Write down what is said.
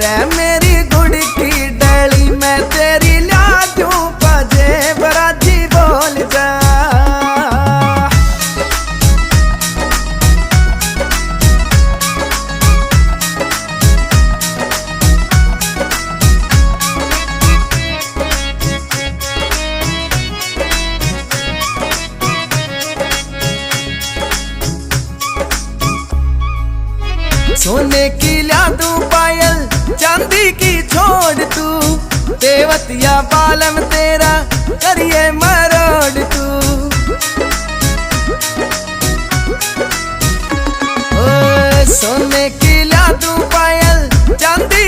रे मेरी गुड़ की डली मैं तेरी ला दूं बजे बराजी बोल जा। सोने की ला दूं पायल चांदी की छोड़ तू देवतिया बालम तेरा करिए मर